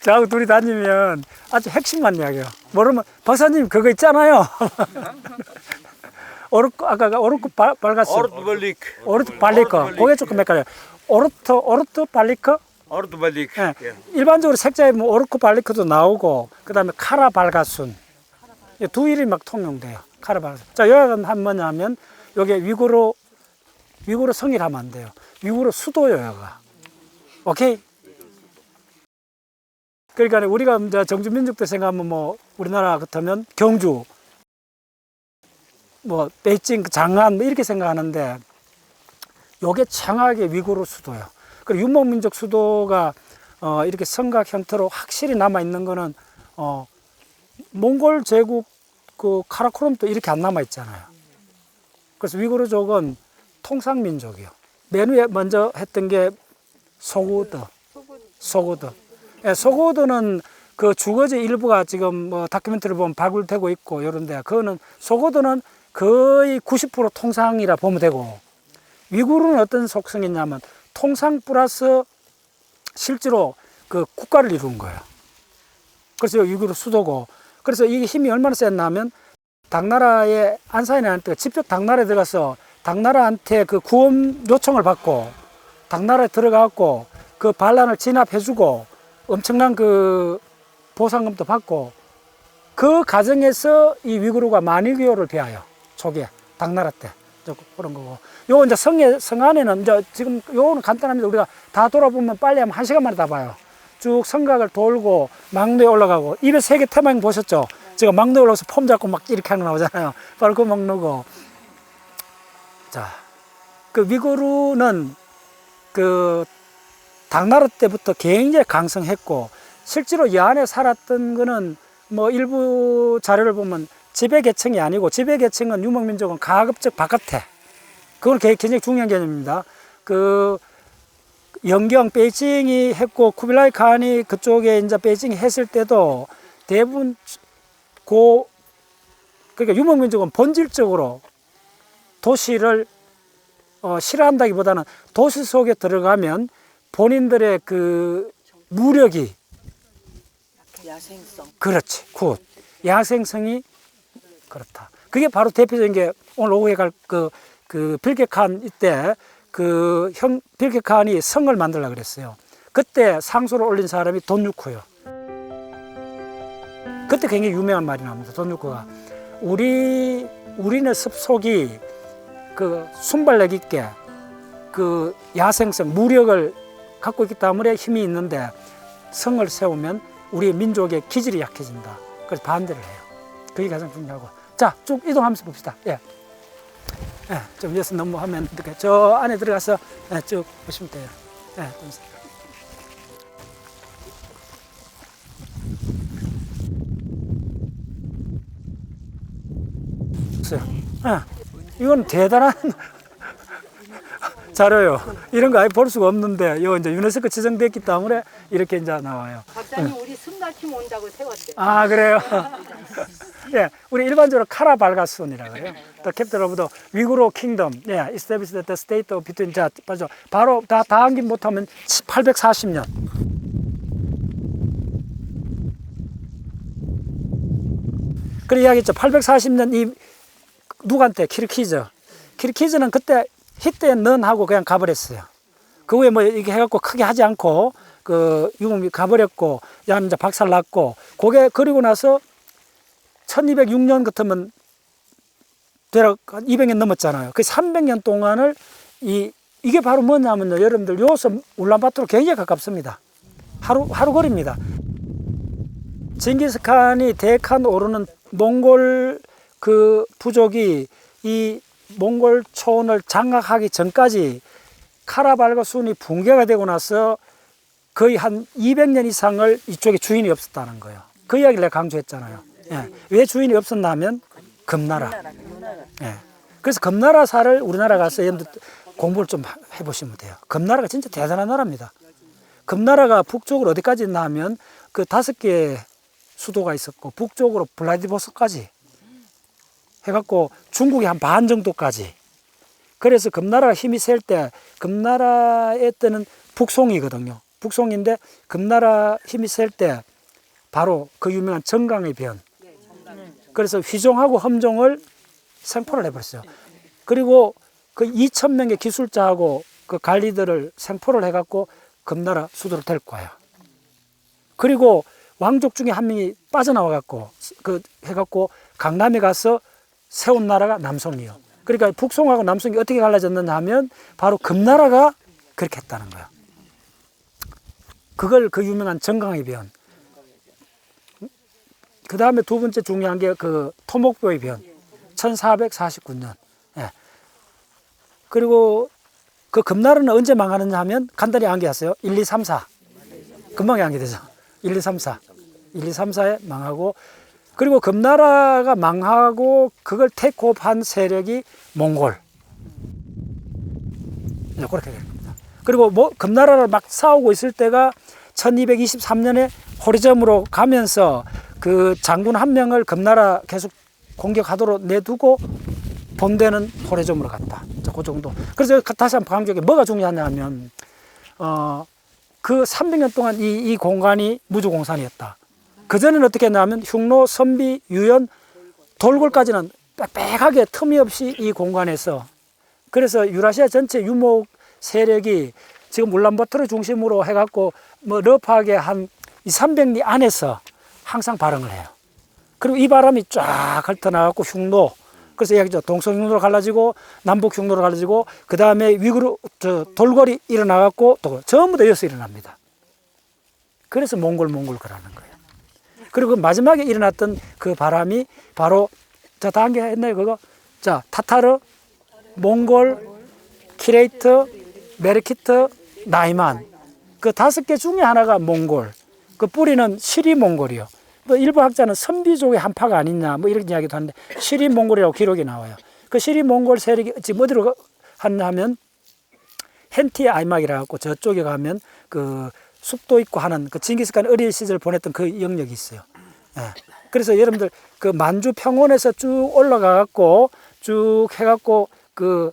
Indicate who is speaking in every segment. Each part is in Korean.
Speaker 1: 저하고 둘이 다니면 아주 핵심만 이야기해요. 모르면 박사님 그거 있잖아요. 아까 오르크 발가스. 오르트 발리커. 그게 조금 헷갈려요. 오르트 발리커?
Speaker 2: 오르트 발리크.
Speaker 1: 예. 일반적으로 색자에 뭐 오르크 발리커도 나오고, 그 다음에 카라 발가순. 두 일이 막 통용돼요. 카라 발가순. 자, 여기가 뭐냐면, 여기 위구르 성이라 하면 안 돼요. 위구르 수도요, 여기가. 오케이? 그러니까 우리가 이제 정주민족들 생각하면 뭐, 우리나라 같으면 경주, 뭐, 베이징, 장안, 뭐 이렇게 생각하는데, 요게 정확하게 위구르 수도예요. 그리고 유목민족 수도가 이렇게 성각 형태로 확실히 남아 있는 거는 몽골 제국 그 카라코럼도 이렇게 안 남아 있잖아요. 그래서 위구르족은 통상민족이요. 맨 위에 먼저 했던 게 소구드. 예, 소구드는 그 주거지 일부가 지금 뭐 다큐멘터리를 보면 발굴되고 있고 이런데, 그거는 소구드는 거의 90% 통상이라 보면 되고, 위구르는 어떤 속성이냐면 통상 플러스 실제로 그 국가를 이룬 거예요. 그래서 위구르 수도고, 그래서 이게 힘이 얼마나 셌냐면 당나라의 안사인한테 직접 당나라에 들어가서 당나라한테 그 구원 요청을 받고 당나라에 들어가고 그 반란을 진압해주고 엄청난 그 보상금도 받고, 그 과정에서 이 위구르가 만이교를 배워요. 초기에 당나라 때 그런 거고. 요 이제 성 안에는 이제 지금 요거는 간단합니다. 우리가 다 돌아보면 빨리 하면 1시간 만에 다 봐요. 쭉 성곽을 돌고 막내에 올라가고, 입에 세계 테마형 보셨죠? 제가 막내에 올라가서 폼 잡고 막 이렇게 하는 거 나오잖아요. 바로 그 먹는. 자, 그 위구르는 그 당나라 때부터 굉장히 강성했고, 실제로 이 안에 살았던 거는 뭐 일부 자료를 보면 지배계층이 아니고, 지배계층은 유목민족은 가급적 바깥에, 그건 굉장히 중요한 개념입니다. 그 영경 베이징이 했고 쿠빌라이 칸이 그쪽에 이제 베이징이 했을 때도 대부분 그러니까 유목민족은 본질적으로 도시를 싫어한다기보다는 도시 속에 들어가면 본인들의 그 무력이,
Speaker 3: 야생성.
Speaker 1: 그렇지, 굿, 야생성이 그렇다. 그게 바로 대표적인 게 오늘 오후에 갈 그 빌케칸 이때 그 빌케칸이 성을 만들려고 그랬어요. 그때 상소를 올린 사람이 돈유코요. 그때 굉장히 유명한 말이 나옵니다. 돈유코가 우리네 습속이 그 순발력 있게 그 야생성, 무력을 갖고 있기 때문에 힘이 있는데, 성을 세우면 우리의 민족의 기질이 약해진다. 그래서 반대를 해요. 그게 가장 중요하고. 자, 쭉 이동하면서 봅시다. 예. 예, 좀 위에서 너무 하면 이렇게 저 안에 들어가서 쭉 보시면 돼요. 예, 이건 대단한 자료요. 이런 거 아예 볼 수가 없는데, 이거 이제 유네스코 지정됐기 때문에 이렇게 이제 나와요.
Speaker 3: 박사님, 우리 승가팀 온다고 세웠대요.
Speaker 1: 아, 그래요? 예, 우리 일반적으로 카라 발가순이라고 해요. The capital of the 위구르 kingdom. 예, established the state of between. 자, 맞죠? 바로 다 암긴 못하면 840년. 그래 이야기했죠. 840년 이 누구한테? 키르키즈는 그때 히트에 넌하고 그냥 가버렸어요. 그 후에 뭐 이렇게 해갖고 크게 하지 않고 그 유목이 가버렸고, 야 이제 박살 났고, 그리고 나서 1206년 같으면 대략 200년 넘었잖아요. 그 300년 동안을 이게 바로 뭐냐면요, 여러분들 요섬 울란바토르 굉장히 가깝습니다. 하루 거리입니다. 징기스칸이 데칸 오르는 몽골 그 부족이 이 몽골 초원을 장악하기 전까지 카라발가순이 붕괴가 되고 나서 거의 한 200년 이상을 이쪽에 주인이 없었다는 거예요. 그 이야기를 내가 강조했잖아요. 예. 왜 주인이 없었나 하면 금나라. 예. 그래서 금나라사를 우리나라 가서 공부를 좀 해보시면 돼요. 금나라가 진짜 대단한 나라입니다. 금나라가 북쪽으로 어디까지 있나 하면 그 5개의 수도가 있었고, 북쪽으로 블라디보스토크까지 해갖고 중국의 한 반 정도까지. 그래서 금나라가 힘이 셀 때 금나라의 때는 북송이거든요. 북송인데 금나라 힘이 셀 때 바로 그 유명한 정강의 변. 그래서 휘종하고 험종을 생포를 해버렸어요. 그리고 그 2,000명의 기술자하고 그 관리들을 생포를 해갖고 금나라 수도로 데리고 와요. 그리고 왕족 중에 한 명이 빠져나와갖고 그 해갖고 강남에 가서 세운 나라가 남송이요. 그러니까 북송하고 남송이 어떻게 갈라졌느냐 하면 바로 금나라가 그렇게 했다는 거예요. 그걸 그 유명한 정강의 변. 그 다음에 두 번째 중요한 게 그 토목보의 변. 1449년. 예. 그리고 그 금나라는 언제 망하느냐 하면 간단히 암기하세요. 1, 2, 3, 4. 금방 암기되죠. 1, 2, 3, 4. 1, 2, 3, 4에 망하고 그리고 금나라가 망하고 그걸 테이크오프한 세력이 몽골. 네, 그렇게 될 겁니다. 그리고 뭐 금나라를 막 싸우고 있을 때가 1223년에 호리점으로 가면서 그 장군 한 명을 금나라 계속 공격하도록 내두고 본대는 호리점으로 갔다. 그 정도. 그래서 다시 한번 강조해 뭐가 중요하냐 하면 그 300년 동안 이 공간이 무주공산이었다. 그전에는 어떻게 했냐면 흉노, 선비, 유연, 돌골까지는 빽빽하게 틈이 없이 이 공간에서 그래서 유라시아 전체 유목 세력이 지금 울란바토르 중심으로 해갖고 뭐 러프하게 한 200~300리 안에서 항상 발흥을 해요. 그리고 이 바람이 쫙 훑어나가고 흉노, 그래서 얘기죠. 동서흉노로 갈라지고 남북 흉노로 갈라지고 그 다음에 위구르 돌궐이 일어나갖고 또 전부 다 여기서 일어납니다. 그래서 몽골 그러는 거예요. 그리고 마지막에 일어났던 그 바람이 바로 자 다음 게 했나요 그거? 자 타타르, 몽골, 키레이트, 메르키트, 나이만 그 5개 중에 하나가 몽골. 그 뿌리는 시리 몽골이요. 또 일부 학자는 선비족의 한파가 아니냐 뭐 이런 이야기도 하는데 시리 몽골이라고 기록이 나와요. 그 시리 몽골 세력이 지금 어디로 갔냐 하면 헨티 아이막이라 갖고 저쪽에 가면 그 숲도 있고 하는 그 징기스칸 어린 시절 보냈던 그 영역이 있어요. 예. 그래서 여러분들 그 만주 평원에서 쭉 올라가 갖고 쭉 해갖고 그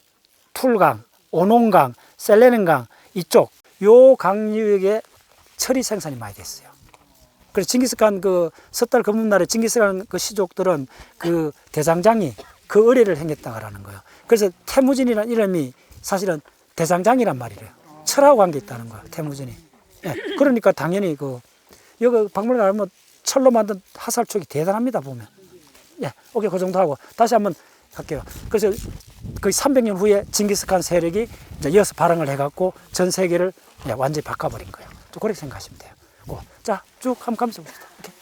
Speaker 1: 툴강, 오농강, 셀레는강 이쪽 요 강유역에 철이 생산이 많이 됐어요. 그래서 징기스칸 그 섣달 검문날에 징기스칸 그 시족들은 그 대장장이 그 의뢰를 행했다라는 거예요. 그래서 태무진이라는 이름이 사실은 대장장이란 말이래요. 철하고 관계 있다는 거예요. 태무진이. 예. 그러니까 당연히 그 여기 박물관 가면 철로 만든 하살촉이 대단합니다 보면. 예, 오케이 그 정도 하고 다시 한번 할게요. 그래서 거의 300년 후에 징기스칸 세력이 이제 이어서 발흥을 해갖고 전 세계를 완전히 바꿔버린 거예요. 또 그렇게 생각하시면 돼요. 자, 쭉 한번 가면서 봅시다. 오케이.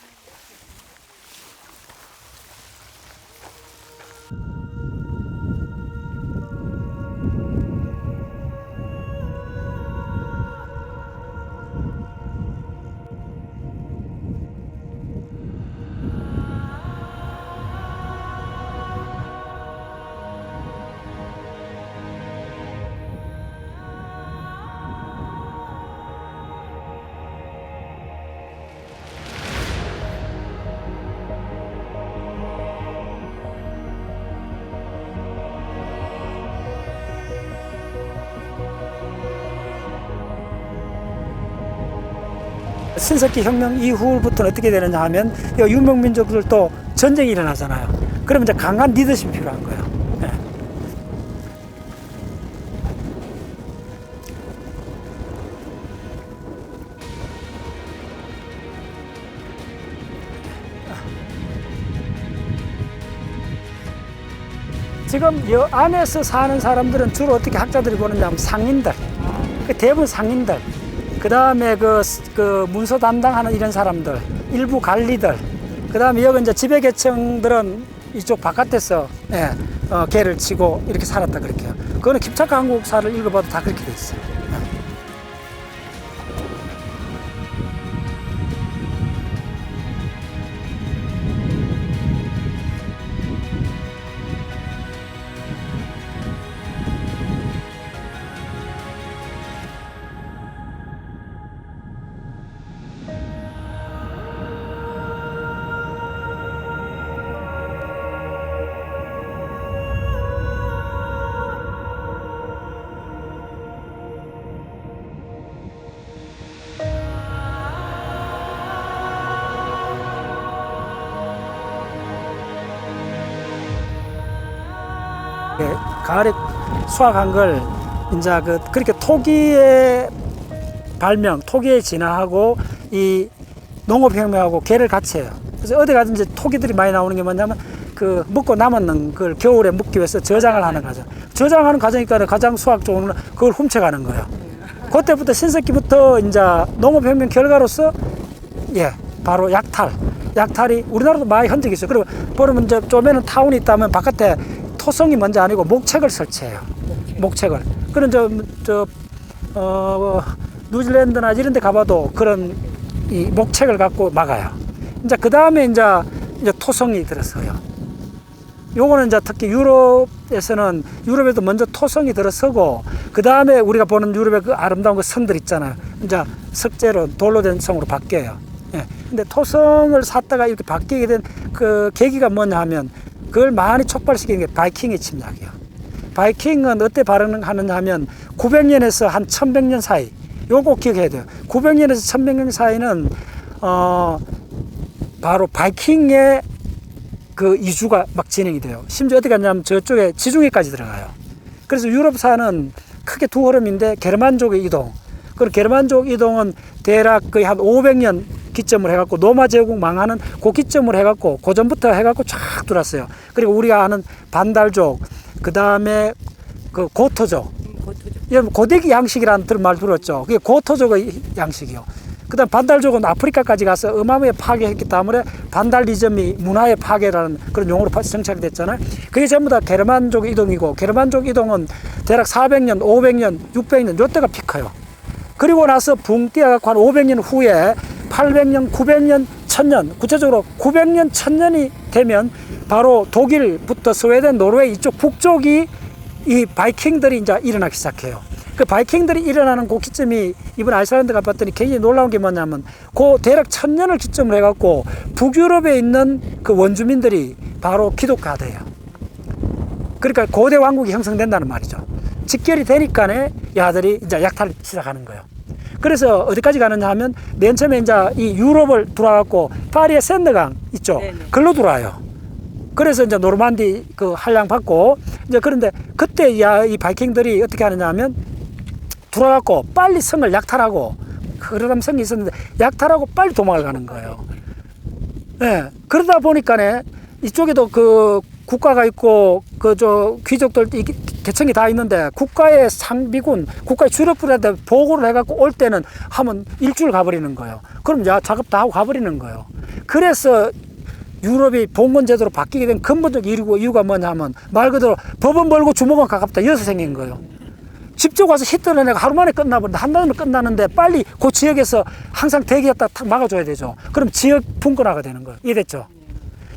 Speaker 1: 신석기 혁명 이후부터는 어떻게 되느냐 하면 유목민족들도 전쟁이 일어나잖아요. 그러면 이제 강한 리더십이 필요한 거예요. 네. 지금 이 안에서 사는 사람들은 주로 어떻게 학자들이 보느냐 하면 상인들, 대부분 상인들, 그 다음에 그 문서 담당하는 이런 사람들, 일부 관리들, 그 다음에 여기 이제 지배계층들은 이쪽 바깥에서 개를 치고 이렇게 살았다 그렇게요. 그거는 킵차카 한국사를 읽어봐도 다 그렇게 돼 있어요. 가을에 수확한 걸 이제 그렇게 토기의 발명, 토기의 진화하고 이 농업혁명하고 개를 같이 해요. 그래서 어디 가든지 토기들이 많이 나오는 게 뭐냐면 그 먹고 남은 걸 겨울에 먹기 위해서 저장을 하는 과정. 저장하는 과정이니까 가장 수확 좋은 건 그걸 훔쳐가는 거예요. 그때부터 신석기부터 이제 농업혁명 결과로서 바로 약탈이 우리나라도 많이 흔적이 있어요. 그리고 보면 이제 좀에는 타운이 있다면 바깥에 토성이 먼저 아니고 목책을 설치해요. 목책을. 그런 뉴질랜드나 이런 데 가봐도 그런 이 목책을 갖고 막아요. 이제 그 다음에 이제 토성이 들어서요. 요거는 이제 특히 유럽에도 먼저 토성이 들어서고, 그 다음에 우리가 보는 유럽의 그 아름다운 그 성들 있잖아요. 이제 석재로 돌로 된 성으로 바뀌어요. 근데 토성을 샀다가 이렇게 바뀌게 된 그 계기가 뭐냐 하면, 그걸 많이 촉발시킨 게 바이킹의 침략이에요. 바이킹은 어때 발행하느냐 하면 900년에서 한 1100년 사이, 요거 꼭 기억해야 돼요. 900년에서 1100년 사이는 바로 바이킹의 그 이주가 막 진행이 돼요. 심지어 어디 갔냐면 저쪽에 지중해까지 들어가요. 그래서 유럽사는 크게 두 흐름인데, 게르만족의 이동. 그 게르만족 이동은 대략 거의 한 500년 기점을 해갖고 로마 제국 망하는 그 기점을 해갖고 그 전부터 해갖고 쫙 들어왔어요. 그리고 우리가 아는 반달족, 그 다음에 그 고토족. 고대기 양식이라는 말 들었죠. 그게 고토족의 양식이요. 그 다음 반달족은 아프리카까지 가서 어마어마하게 파괴했기 때문에 반달리즘이 문화의 파괴라는 그런 용어로 정착이 됐잖아요. 그게 전부 다 게르만족 이동이고, 게르만족 이동은 대략 400년, 500년, 600년 요때가 피크예요. 그리고 나서 붕 뛰어갖고 한 500년 후에 800년, 900년, 1000년, 구체적으로 900년, 1000년이 되면 바로 독일부터 스웨덴, 노르웨이 이쪽 북쪽이 이 바이킹들이 이제 일어나기 시작해요. 그 바이킹들이 일어나는 그 기점이 이번 아이슬란드 가봤더니 굉장히 놀라운 게 뭐냐면, 그 대략 1000년을 기점으로 해갖고 북유럽에 있는 그 원주민들이 바로 기독교화돼요. 그러니까 고대 왕국이 형성된다는 말이죠. 직결이 되니까 야들이 이제 약탈을 시작하는 거예요. 그래서 어디까지 가느냐 하면, 맨 처음에 이제 이 유럽을 들어와갖고 파리의 샌드강 있죠. 글로 들어와요. 그래서 이제 노르만디 그 한량 받고, 이제 그런데 그때 이 바이킹들이 어떻게 하느냐 하면, 들어와갖고 빨리 성을 약탈하고, 그러던 성이 있었는데 약탈하고 빨리 도망을 가는 거예요. 그러다 보니까 이쪽에도 그 국가가 있고 귀족들 계층이 다 있는데, 국가의 상비군, 국가의 주력부대한테 보고를 해갖고 올 때는 하면 일주일 가버리는 거예요. 그럼 작업 다 하고 가버리는 거예요. 그래서 유럽이 봉건 제도로 바뀌게 된 근본적 이유가 뭐냐면, 말 그대로 법은 벌고 주먹은 가깝다, 이어서 생긴 거예요. 직접 와서 히트를 내가 하루 만에 끝나버린다, 한 달이면 끝나는데 빨리 그 지역에서 항상 대기했다 탁 막아줘야 되죠. 그럼 지역 분권화가 되는 거예요. 이해됐죠?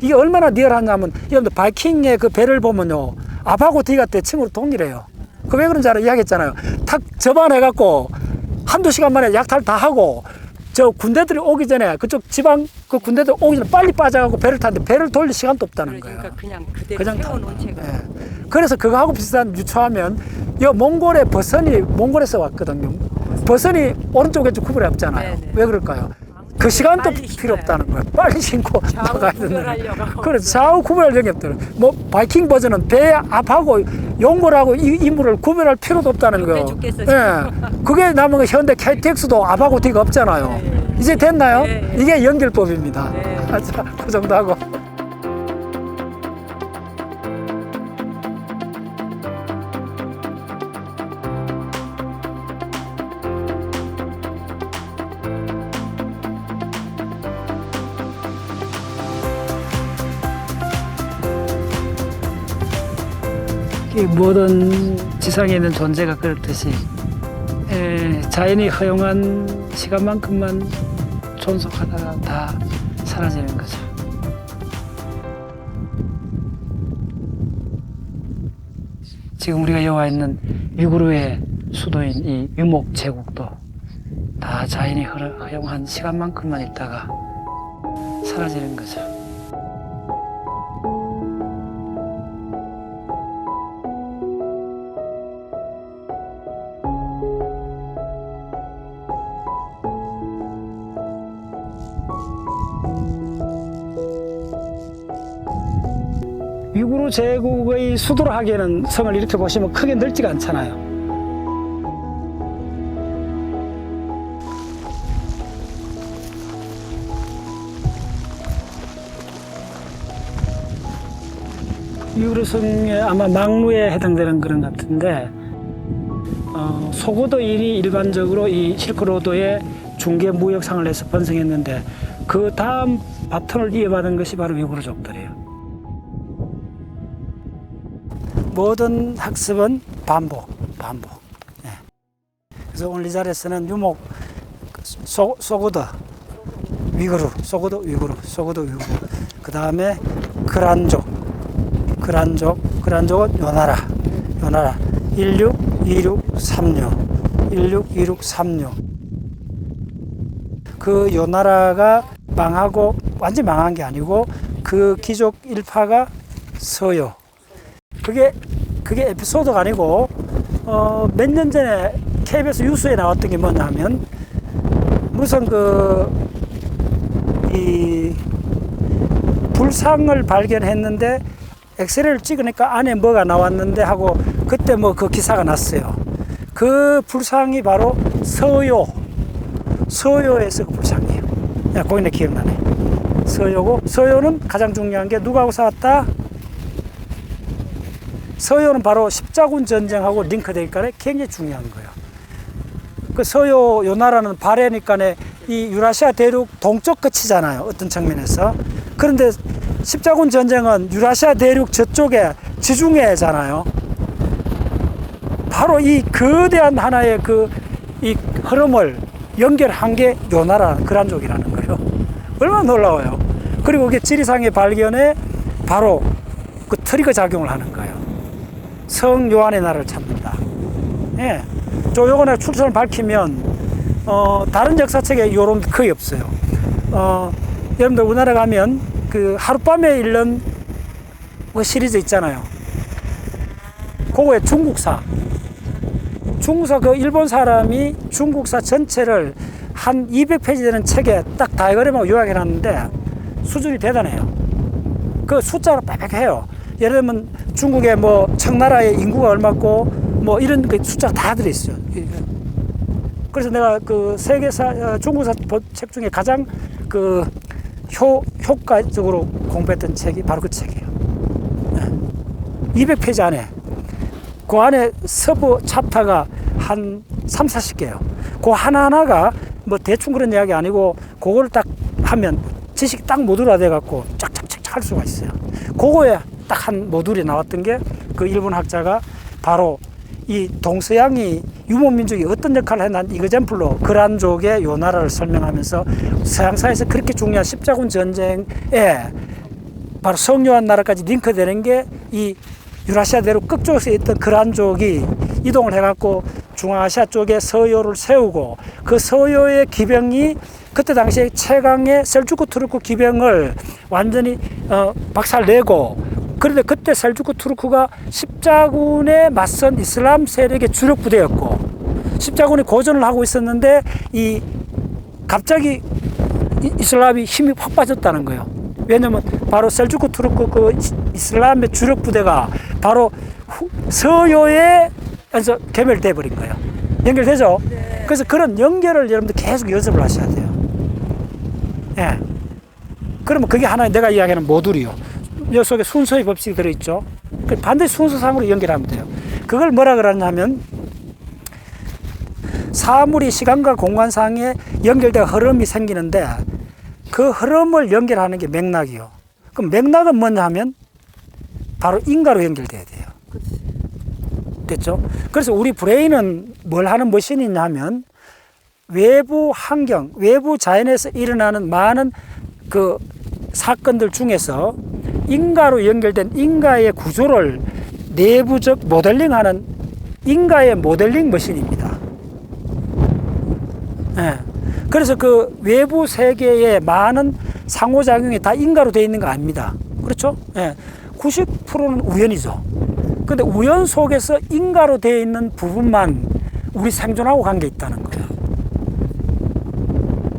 Speaker 1: 이게 얼마나 리얼하냐면, 여러분들 바이킹의 그 배를 보면요, 앞하고 뒤가 대칭으로 동일해요. 그 왜 그런지 이야기했잖아요. 탁 접안해갖고 한두 시간 만에 약탈 다 하고, 저 군대들이 오기 전에, 그쪽 지방 그 군대들 오기 전에 빨리 빠져갖고 배를 타는데 배를 돌릴 시간도 없다는 거예요.
Speaker 3: 그러니까 그냥 그대로 세워놓은 채가.
Speaker 1: 그래서 그거하고 비슷한 유추하면, 이 몽골의 버선이 몽골에서 왔거든요. 버선이 오른쪽에 구부려 없잖아요. 왜 그럴까요? 그 시간도 필요 없다는 거예요. 빨리 신고 나가야 되는. 그래서 좌우 구별할 적이 없다는 거예요. 뭐 바이킹 버전은 배 앞하고 용골하고 이물을 구별할 필요도 없다는 거예요. 그게 남은 거 현대 KTX도 앞하고 뒤가 없잖아요. 이제 됐나요? 이게 연결법입니다. 자, 그 정도 하고. 이 모든 지상에 있는 존재가 그렇듯이 자연이 허용한 시간만큼만 존속하다가 다 사라지는 거죠. 지금 우리가 여와 있는 위구르의 수도인 이 유목 제국도 다 자연이 허용한 시간만큼만 있다가 사라지는 거죠. 위구르 제국의 수도로 하기에는 성을 이렇게 보시면 크게 넓지가 않잖아요. 위구르 성에 아마 망루에 해당되는 그런 것 같은데, 소고도인이 일반적으로 이 실크로드의 중개 무역상을 해서 번성했는데, 그 다음 바톤을 이어받은 것이 바로 위구르족들이에요. 모든 학습은 반복. 예. 그래서 오늘 이 자리에서는 유목 소고도 위구르, 그 다음에 그란족은 요나라 162636. 그 요나라가 망하고 완전히 망한 게 아니고 그 귀족 일파가 서요. 그게 에피소드가 아니고 몇 년 전에 KBS 뉴스에 나왔던 게 뭐냐면 무슨 이 불상을 발견했는데 엑스레이를 찍으니까 안에 뭐가 나왔는데 하고 그때 뭐 그 기사가 났어요. 그 불상이 바로 서요에서 그 불상이에요. 야, 거기는 기억나네. 서요고, 서요는 가장 중요한 게 누구하고 싸웠다? 서요는 바로 십자군 전쟁하고 링크되어 있기에 굉장히 중요한 거예요. 그 요 나라는 발해니까 이 유라시아 대륙 동쪽 끝이잖아요. 어떤 측면에서. 그런데 십자군 전쟁은 유라시아 대륙 저쪽에 지중해잖아요. 바로 이 거대한 하나의 이 흐름을 연결한 게 요나라 그란족이라는 거예요. 얼마나 놀라워요. 그리고 그게 지리상의 발견에 바로 그 트리거 작용을 하는 거예요. 성 요한의 날을 찾는다. 예. 요거는 출처를 밝히면 다른 역사책에 요런 게 거의 없어요. 여러분들 우리나라 가면 그 하룻밤에 읽는 그 시리즈 있잖아요. 그거에 중국사 그 일본 사람이 중국사 전체를 한 200페이지 되는 책에 딱 다이어그램하고 요약해 놨는데 수준이 대단해요. 그 숫자로 빽빽해요. 예를 들면 중국의 뭐 청나라의 인구가 얼마고 뭐 이런 그 숫자가 다 들어있어요. 그래서 내가 그 세계사 중국사 책 중에 가장 그 효과적으로 공부했던 책이 바로 그 책이에요. 200페이지 안에 그 안에 서부 챕터가 한 3, 40개예요. 그 하나하나가 뭐 대충 그런 이야기 아니고 그걸 딱 하면 지식이 딱 모듈화 돼 갖고 쫙쫙쫙 할 수가 있어요. 그거에 딱 한 모듈이 나왔던 게 그 일본 학자가 바로 이 동서양이 유목민족이 어떤 역할을 했나 이거젠플로 그란족의 요나라를 설명하면서 서양사에서 그렇게 중요한 십자군 전쟁에 바로 성요한 나라까지 링크되는 게 이 유라시아 대륙 끝쪽에 있던 그란족이 이동을 해갖고 중앙아시아 쪽에 서요를 세우고 그 서요의 기병이 그때 당시에 최강의 셀주크 투르크 기병을 완전히 박살내고 그런데 그때 셀주크 투르크가 십자군에 맞선 이슬람 세력의 주력 부대였고 십자군이 고전을 하고 있었는데 이 갑자기 이슬람이 힘이 확 빠졌다는 거예요. 왜냐면 바로 셀주크 투르크 그 이슬람의 주력 부대가 바로 서요에 개멸돼 버린 거예요. 연결되죠? 네. 그래서 그런 연결을 여러분들 계속 연습을 하셔야 돼요. 예. 그러면 그게 하나의 내가 이야기하는 모듈이요. 이 속에 순서의 법칙이 들어있죠. 반드시 순서상으로 연결하면 돼요. 그걸 뭐라 그러냐면 사물이 시간과 공간상에 연결된 흐름이 생기는데 그 흐름을 연결하는 게 맥락이요. 그럼 맥락은 뭐냐 하면 바로 인과로 연결돼야 돼요. 됐죠? 그래서 우리 브레인은 뭘 하는 머신이냐 하면 외부 환경, 외부 자연에서 일어나는 많은 그 사건들 중에서 인과로 연결된 인과의 구조를 내부적 모델링하는 인과의 모델링 머신입니다. 예. 그래서 그 외부 세계의 많은 상호작용이 다 인과로 되어 있는 거 아닙니다. 그렇죠? 예. 90%는 우연이죠. 근데 우연 속에서 인과로 되어 있는 부분만 우리 생존하고 관계 있다는 거예요.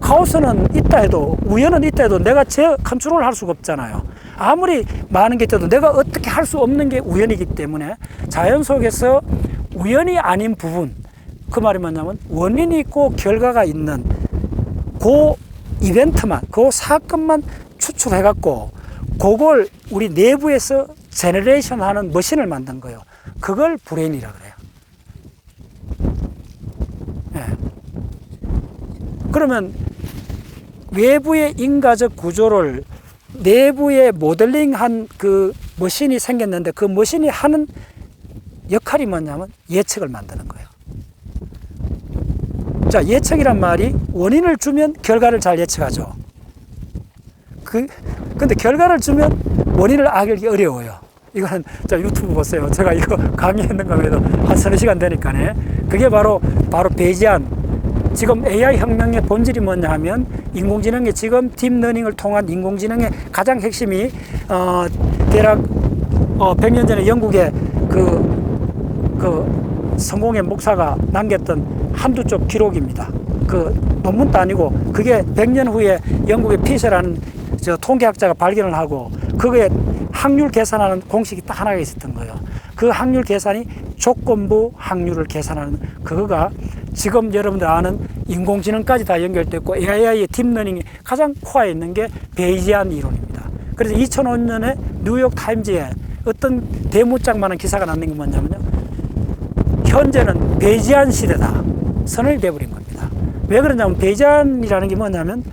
Speaker 1: 카오스는 있다 해도, 우연은 있다 해도 내가 컨트롤 할 수가 없잖아요. 아무리 많은 게 있어도 내가 어떻게 할 수 없는 게 우연이기 때문에 자연 속에서 우연이 아닌 부분, 그 말이 뭐냐면 원인이 있고 결과가 있는 그 이벤트만, 그 사건만 추출해갖고 그걸 우리 내부에서 제너레이션 하는 머신을 만든 거예요. 그걸 브레인이라 그래요. 네. 그러면 외부의 인과적 구조를 내부에 모델링한 그 머신이 생겼는데 그 머신이 하는 역할이 뭐냐면 예측을 만드는 거예요. 자, 예측이란 말이 원인을 주면 결과를 잘 예측하죠. 근데 결과를 주면 원인을 알기 어려워요. 이거는 자, 유튜브 보세요. 제가 이거 강의했는 거에도 한 3-4시간 되니까네. 그게 바로 베이지안. 지금 AI 혁명의 본질이 뭐냐 하면 인공지능의 지금 딥러닝을 통한 인공지능의 가장 핵심이 대략 100년 전에 영국의 그 성공의 목사가 남겼던 한두 쪽 기록입니다. 그 논문도 아니고 그게 100년 후에 영국의 피셔라는 저 통계학자가 발견을 하고 그거에 확률 계산하는 공식이 딱 하나가 있었던 거예요. 그 확률 계산이 조건부 확률을 계산하는 그거가 지금 여러분들 아는 인공지능까지 다 연결됐고 AI의 딥러닝이 가장 코어에 있는 게 베이지안 이론입니다. 그래서 2005년에 뉴욕 타임즈에 어떤 대문짝만한 기사가 났는 게 뭐냐면요. 현재는 베이지안 시대다. 선언이 돼버린 겁니다. 왜 그러냐면 베이지안이라는 게 뭐냐면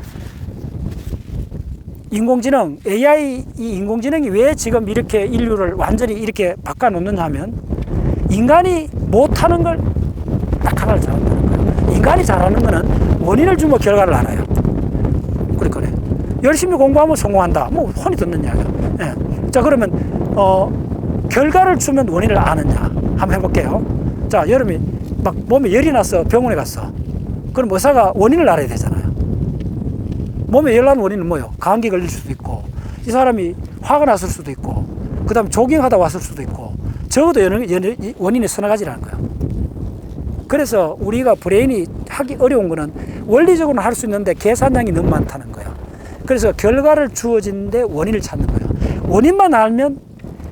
Speaker 1: 인공지능, AI 이 인공지능이 왜 지금 이렇게 인류를 완전히 이렇게 바꿔놓느냐 하면 인간이 못하는 걸 딱 하나를 잘한다는 거예요. 인간이 잘하는 거는 원인을 주면 결과를 알아요. 그러니까 열심히 공부하면 성공한다. 뭐 혼이 듣는 이야기예요. 예. 자, 그러면 결과를 주면 원인을 아느냐 한번 해볼게요. 자, 여름이 막 몸에 열이 나서 병원에 갔어. 그럼 의사가 원인을 알아야 되잖아요. 몸에 열 나는 원인은 뭐예요? 감기 걸릴 수도 있고 이 사람이 화가 났을 수도 있고 그 다음 조깅하다 왔을 수도 있고 적어도 원인이 서너 가지라는 거예요. 그래서 우리가 브레인이 하기 어려운 거는 원리적으로는 할 수 있는데 계산량이 너무 많다는 거예요. 그래서 결과를 주어지는데 원인을 찾는 거예요. 원인만 알면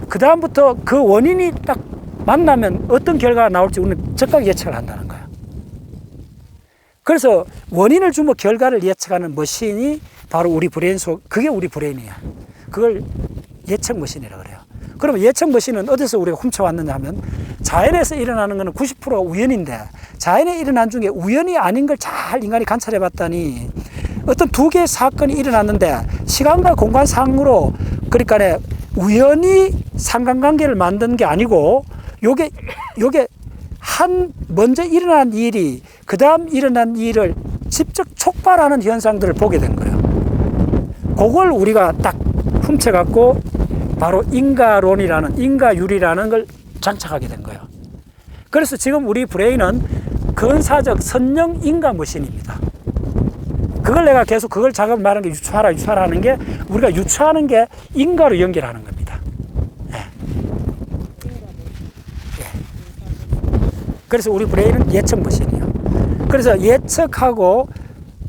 Speaker 1: 그 다음부터 그 원인이 딱 만나면 어떤 결과가 나올지 우리는 즉각 예측을 한다는 거예요. 그래서 원인을 주면 결과를 예측하는 머신이 바로 우리 브레인 속, 그게 우리 브레인이야. 그걸 예측 머신이라고 그래요. 그러면 예측 머신은 어디서 우리가 훔쳐왔느냐 하면 자연에서 일어나는 것은 90%가 우연인데 자연에 일어난 중에 우연이 아닌 걸 잘 인간이 관찰해 봤더니 어떤 두 개의 사건이 일어났는데 시간과 공간상으로 그러니까 우연히 상관관계를 만든 게 아니고 요게 먼저 일어난 일이 그 다음 일어난 일을 직접 촉발하는 현상들을 보게 된 거예요. 그걸 우리가 딱 훔쳐갖고 바로 인과율이라는 걸 장착하게 된 거예요. 그래서 지금 우리 브레인은 근사적 선형 인과 머신입니다. 그걸 내가 계속 그걸 작업을 말하는 게 유추하라 하는 게 우리가 유추하는 게 인과로 연결하는 겁니다. 네. 네. 그래서 우리 브레인은 예측 머신이에요. 그래서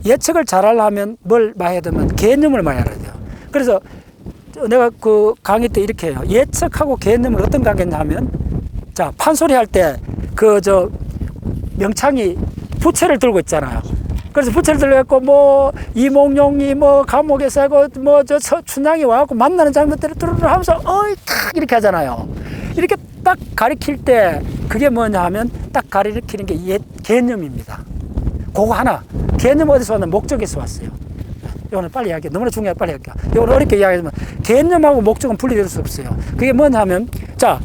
Speaker 1: 예측을 잘하려면 뭘 많이 해야 되면 개념을 많이 알아야 돼요. 그래서 내가 그 강의 때 이렇게 해요. 예측하고 개념은 어떤 관계냐 하면 자, 판소리 할 때 명창이 부채를 들고 있잖아요. 그래서 부채를 들고 뭐 이몽룡이 뭐 감옥에 살고 뭐 춘향이 와갖고 만나는 장면들을 뚜루루 하면서 어이 탁 이렇게 하잖아요. 이렇게 딱 가리킬 때 그게 뭐냐 하면 딱 가리키는 게 개념입니다. 그거 하나. 개념 어디서 왔나? 목적에서 왔어요. 오늘 빨리 이야기해. 너무나 중요해. 빨리 할게요. 오늘 어렵게 이야기하지만 개념하고 목적은 분리될 수 없어요. 그게 뭐냐 하면 자,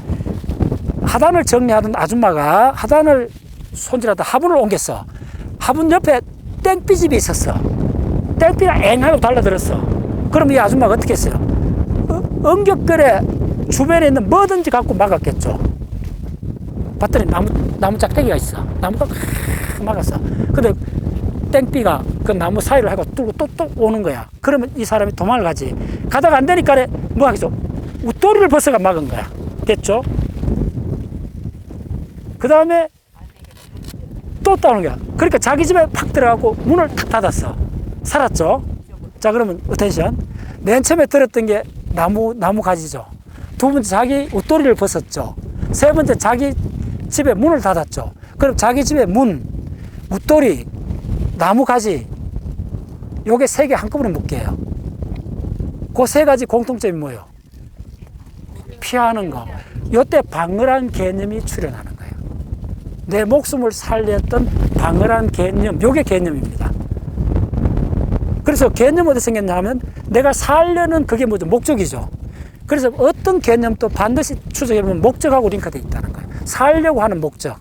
Speaker 1: 하단을 정리하던 아줌마가 하단을 손질하다 화분을 옮겼어. 화분 옆에 땡비집이 있었어. 땡비가 앵하고 달라들었어. 그럼 이 아줌마가 어떻게 했어요? 엉겹결에 주변에 있는 뭐든지 갖고 막았겠죠. 봤더니 나무 짝대기가 있어. 나무가 막았어. 근데 땡비가 그 나무 사이를 하고 뚫고 또 오는 거야. 그러면 이 사람이 도망을 가지. 가다가 안 되니까 뭐 하겠어? 웃도리를 벗어가 막은 거야. 됐죠? 그 다음에 또 따오는 거야. 그러니까 자기 집에 팍 들어가고 문을 탁 닫았어. 살았죠? 자, 그러면 어텐션. 맨 처음에 들었던 게 나무 가지죠. 두 번째 자기 웃도리를 벗었죠. 세 번째 자기 집에 문을 닫았죠. 그럼 자기 집에 문, 웃도리, 나무 가지, 요게 세 개 한꺼번에 묶여요. 그 세 가지 공통점이 뭐예요? 피하는 거. 요때 방어란 개념이 출현하는 거예요. 내 목숨을 살렸던 방어란 개념, 요게 개념입니다. 그래서 개념 어디 생겼냐면 내가 살려는 그게 뭐죠? 목적이죠. 그래서 어떤 개념도 반드시 추적해보면 목적하고 링크되어 있다는 거예요. 살려고 하는 목적.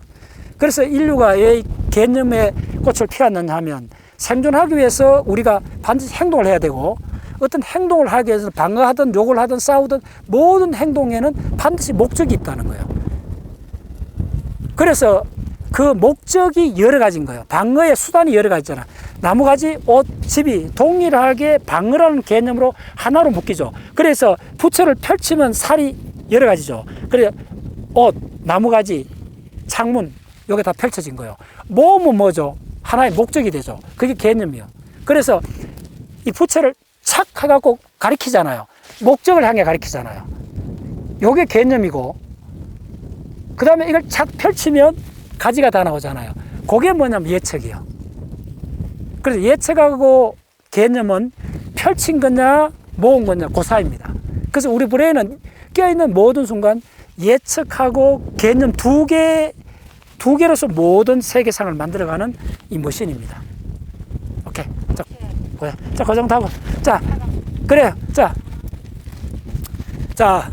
Speaker 1: 그래서 인류가 이 개념의 꽃을 피웠느냐 하면 생존하기 위해서 우리가 반드시 행동을 해야 되고 어떤 행동을 하기 위해서 방어하든 욕을 하든 싸우든 모든 행동에는 반드시 목적이 있다는 거예요. 그래서 그 목적이 여러 가지인 거예요. 방어의 수단이 여러 가지잖아. 나무가지, 옷, 집이 동일하게 방어라는 개념으로 하나로 묶이죠. 그래서 부채를 펼치면 살이 여러 가지죠. 그래서 옷, 나무가지, 창문, 요게 다 펼쳐진 거예요. 모험은 뭐죠? 하나의 목적이 되죠. 그게 개념이에요. 그래서 이 부채를 착 해갖고 가리키잖아요. 목적을 향해 가리키잖아요. 요게 개념이고, 그 다음에 이걸 착 펼치면 가지가 다 나오잖아요. 그게 뭐냐면 예측이에요. 그래서 예측하고 개념은 펼친 거냐, 모은 거냐, 그 사이입니다. 그래서 우리 브레인은 껴있는 모든 순간 예측하고 개념 두 개로서 모든 세계상을 만들어가는 이 머신입니다. 오케이. 자, 그 정도 하고. 자, 그래요. 자,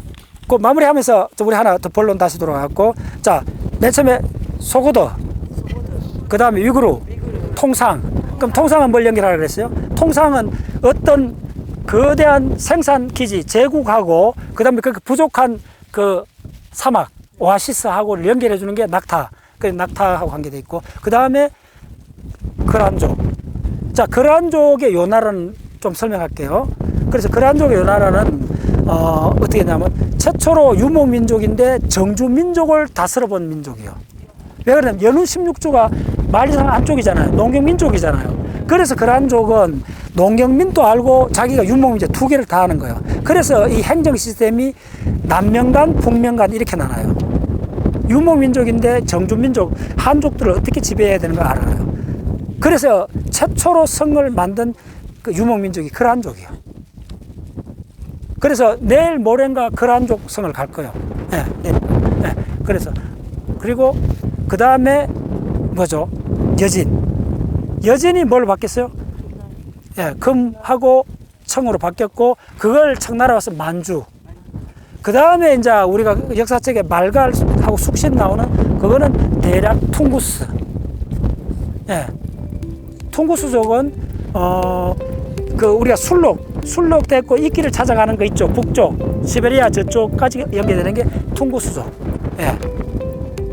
Speaker 1: 그 마무리하면서 우리 하나 더 본론 다시 돌아갔고, 자, 맨 처음에 소고도, 그 다음에 위구르, 통상. 그럼 통상은 뭘 연결하라 그랬어요? 통상은 어떤 거대한 생산 기지, 제국하고, 그 다음에 그 부족한 그 사막, 오아시스하고를 연결해 주는 게 낙타. 그 낙타하고 관계되어 있고, 그 다음에 그란족. 자, 그란족의 요나라는 좀 설명할게요. 그래서 그란족의 요나라는 어떻게 했냐면 최초로 유목민족인데 정주민족을 다스려 본 민족이에요. 왜 그러냐면 연운 16주가 만리산 안쪽이잖아요. 농경민족이잖아요. 그래서 그란족은 농경민도 알고 자기가 유목민족 두 개를 다 하는 거예요. 그래서 이 행정 시스템이 남명간, 북명간 이렇게 나눠요. 유목민족인데 정주민족, 한족들을 어떻게 지배해야 되는 걸 알아요. 그래서 최초로 성을 만든 그 유목민족이 그란족이에요. 그래서 내일 모레인가 그란족 성을 갈 거예요. 그래서 그리고 그 다음에 뭐죠? 여진이 뭘 바뀌었어요? 금하고 청으로 바뀌었고 그걸 청나라 와서 만주. 그 다음에 이제 우리가 역사책에 말갈하고 숙신 나오는 그거는 대략 퉁구스. 퉁구스족은 그 우리가 술록 됐고 이끼를 찾아가는 거 있죠. 북쪽 시베리아 저쪽까지 연계되는 게 퉁구스족.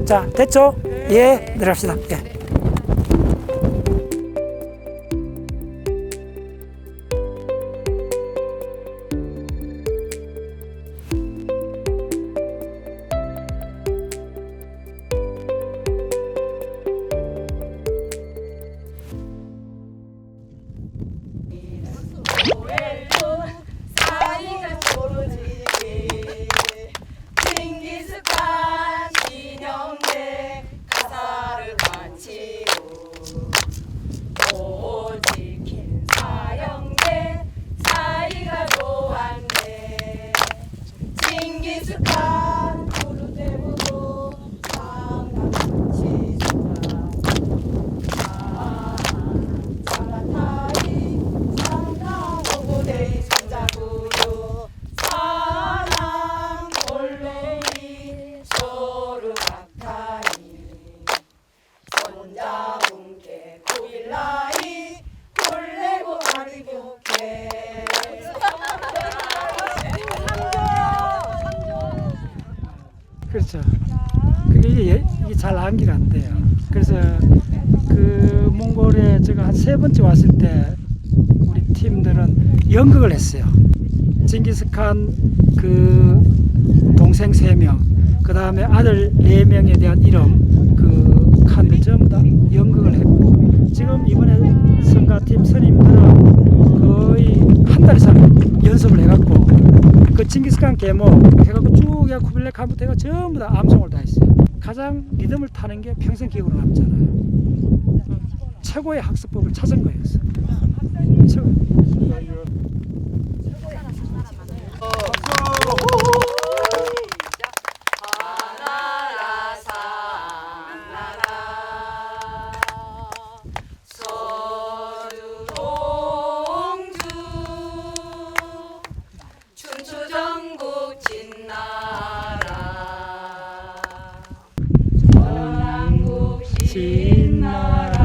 Speaker 1: 자, 됐죠? 예, 내려갑시다. 예. 그렇죠. 그게 이게 잘 암기가 안 돼요. 그래서 그 몽골에 제가 한 3번째 왔을 때 우리 팀들은 연극을 했어요. 징기스칸 그 동생 3명, 그 다음에 아들 4명에 대한 이름, 그 칸들 전부 다 연극을 했고, 지금 이번에 성가팀 선임들은 거의 한 달 이상 연습을 해갖고, 그 징기스칸 계모 해갖고 쭉 해가 쿠빌레 칸부터 해가 전부 다 암송을 다 했어요. 가장 리듬을 타는 게 평생 기억으로 남잖아요. 최고의 학습법을 찾은 거예요. 최고.
Speaker 3: 전국 진나라 한국
Speaker 1: 진나라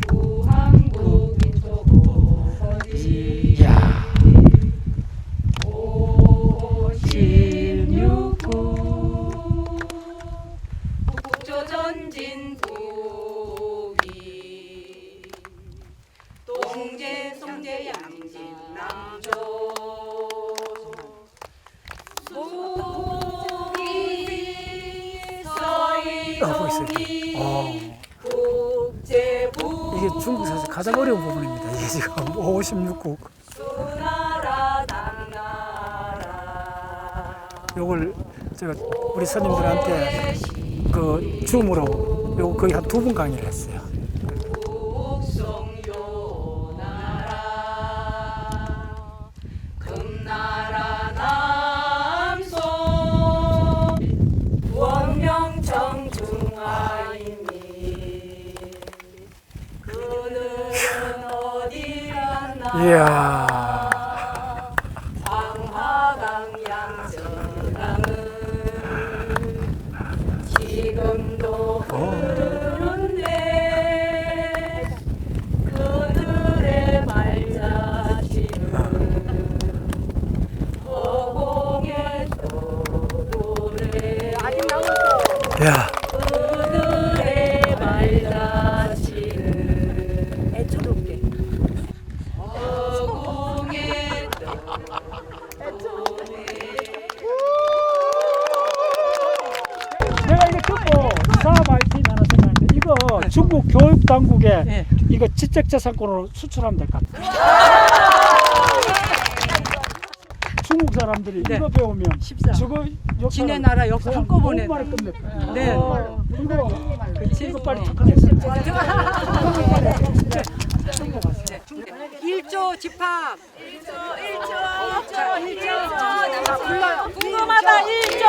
Speaker 3: 구한국 인도고지
Speaker 1: 야
Speaker 3: 56구 북조전진 부위 동제 송제 양진 남조 국제부
Speaker 1: 이게 중국에서 가장 어려운 부분입니다. 이게 지금 56국.
Speaker 3: 수나라 당나라
Speaker 1: 요걸 제가 우리 스님들한테 그 줌으로 요거 거의 한 2분 강의를 했어요.
Speaker 3: 북송요나라 금나라 남송 원명청 중하이미 그늘은 어디 갔나
Speaker 1: 이야.
Speaker 3: 상하강 양천강은 지금도 흐르는데 그들의 발자취는 허공에 떠도네 아직 남았어
Speaker 1: 야.
Speaker 3: 그들의 발자취는 애초롭게 허공에
Speaker 1: 내가 이거 듣고 사바이틴 하나 생각했는데 이거 중국 교육 당국에 이거 지적재산권으로 수출하면 될 것 같아요. 중국 사람들이 이거 배우면 저거
Speaker 2: 지네 나라 역사 한꺼번에
Speaker 1: 너무 많이 끝낼 거예요.
Speaker 2: 네.
Speaker 1: 이거 빨리 착각했어요.
Speaker 2: 1조 집합 1조
Speaker 3: 불러요.
Speaker 2: 궁금하다 1조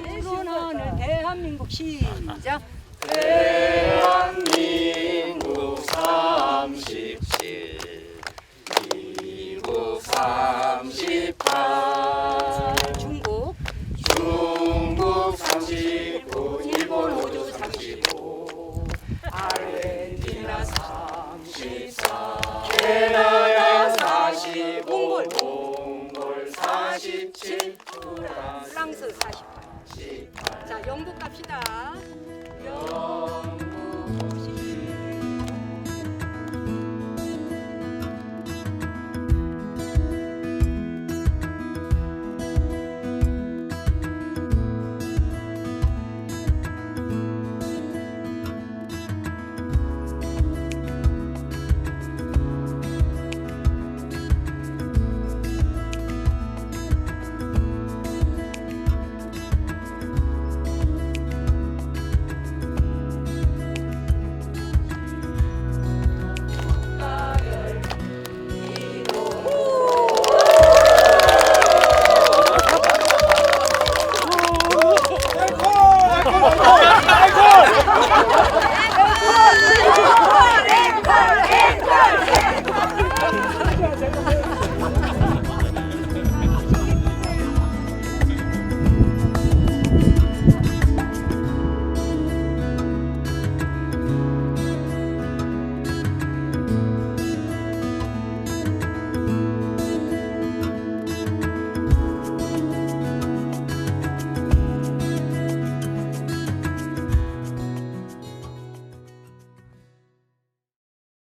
Speaker 2: 이거는 대한민국 시작
Speaker 4: 대한민국 37 미국 38
Speaker 2: 중국
Speaker 4: 중국 39 일본 호주 35 아르헨티나 34 캐나다 45 몽골 47
Speaker 2: 프랑스 48 자 영국 갑시다
Speaker 4: 영국